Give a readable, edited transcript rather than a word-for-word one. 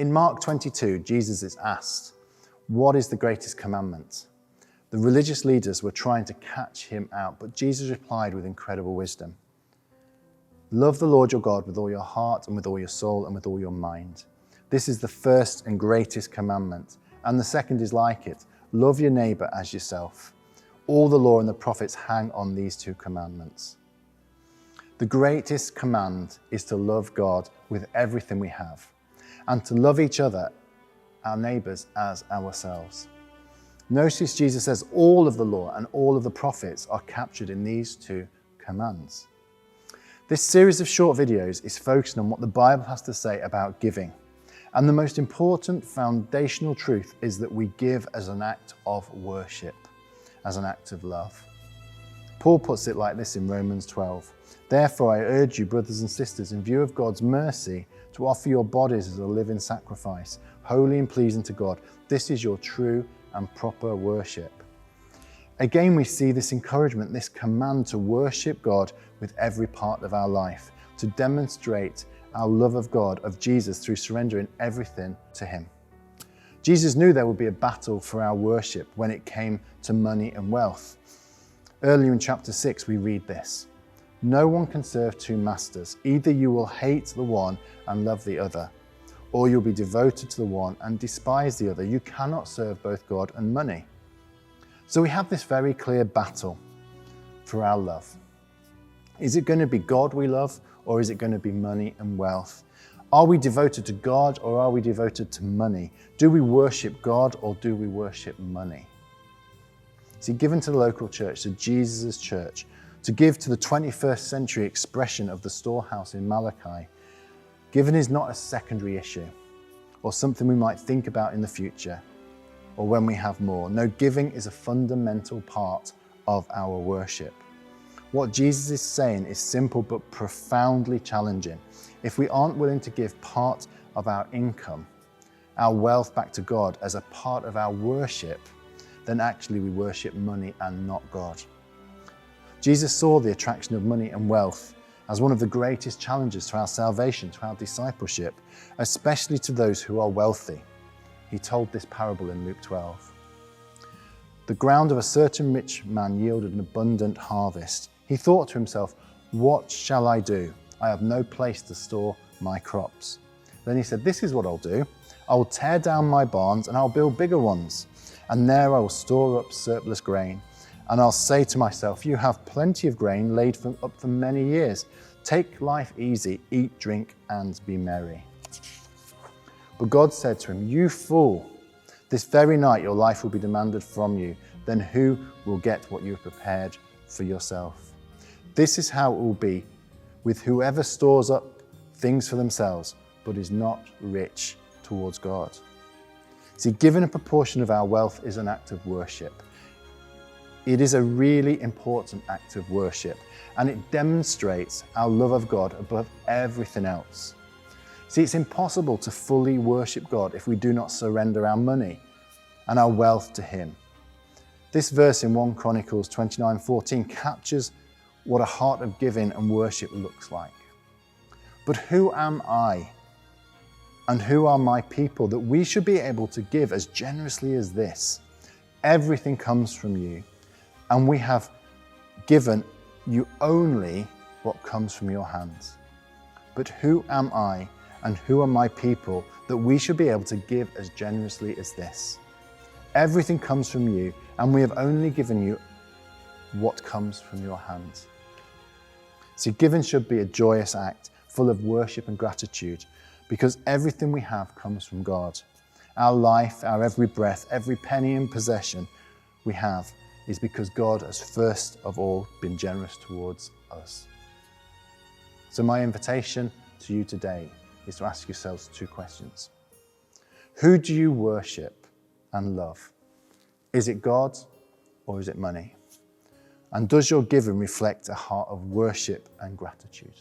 In Mark 22, Jesus is asked, "What is the greatest commandment?" The religious leaders were trying to catch him out, but Jesus replied with incredible wisdom. "Love the Lord your God with all your heart and with all your soul and with all your mind. This is the first and greatest commandment. And the second is like it. Love your neighbor as yourself. All the law and the prophets hang on these two commandments." The greatest command is to love God with everything we have and to love each other, our neighbors, as ourselves. Notice Jesus says all of the law and all of the prophets are captured in these two commands. This series of short videos is focusing on what the Bible has to say about giving. And the most important foundational truth is that we give as an act of worship, as an act of love. Paul puts it like this in Romans 12. "Therefore I urge you, brothers and sisters, in view of God's mercy, to offer your bodies as a living sacrifice, holy and pleasing to God. This is your true and proper worship." Again, we see this encouragement, this command to worship God with every part of our life, to demonstrate our love of God, of Jesus, through surrendering everything to him. Jesus knew there would be a battle for our worship when it came to money and wealth. Earlier in chapter 6, we read this: "No one can serve two masters. Either you will hate the one and love the other, or you'll be devoted to the one and despise the other. You cannot serve both God and money." So we have this very clear battle for our love. Is it going to be God we love, or is it going to be money and wealth? Are we devoted to God, or are we devoted to money? Do we worship God, or do we worship money? See, given to the local church, to Jesus' church, to give to the 21st century expression of the storehouse in Malachi, giving is not a secondary issue or something we might think about in the future or when we have more. No, giving is a fundamental part of our worship. What Jesus is saying is simple but profoundly challenging. If we aren't willing to give part of our income, our wealth back to God as a part of our worship, then actually we worship money and not God. Jesus saw the attraction of money and wealth as one of the greatest challenges to our salvation, to our discipleship, especially to those who are wealthy. He told this parable in Luke 12. The ground of a certain rich man yielded an abundant harvest. He thought to himself, "What shall I do? I have no place to store my crops." Then he said, "This is what I'll do. I will tear down my barns and I'll build bigger ones. And there I will store up surplus grain. And I'll say to myself, you have plenty of grain laid up for many years. Take life easy, eat, drink, and be merry." But God said to him, "You fool, this very night your life will be demanded from you. Then who will get what you have prepared for yourself?" This is how it will be with whoever stores up things for themselves, but is not rich towards God. See, giving a proportion of our wealth is an act of worship. It is a really important act of worship, and it demonstrates our love of God above everything else. See, it's impossible to fully worship God if we do not surrender our money and our wealth to him. This verse in 1 Chronicles 29:14 captures what a heart of giving and worship looks like. "But who am I and who are my people that we should be able to give as generously as this? Everything comes from you, and we have given you only what comes from your hands. But who am I and who are my people that we should be able to give as generously as this? Everything comes from you, and we have only given you what comes from your hands." See, giving should be a joyous act, full of worship and gratitude, because everything we have comes from God. Our life, our every breath, every penny and possession we have is because God has first of all been generous towards us. So my invitation to you today is to ask yourselves two questions. Who do you worship and love? Is it God or is it money? And does your giving reflect a heart of worship and gratitude?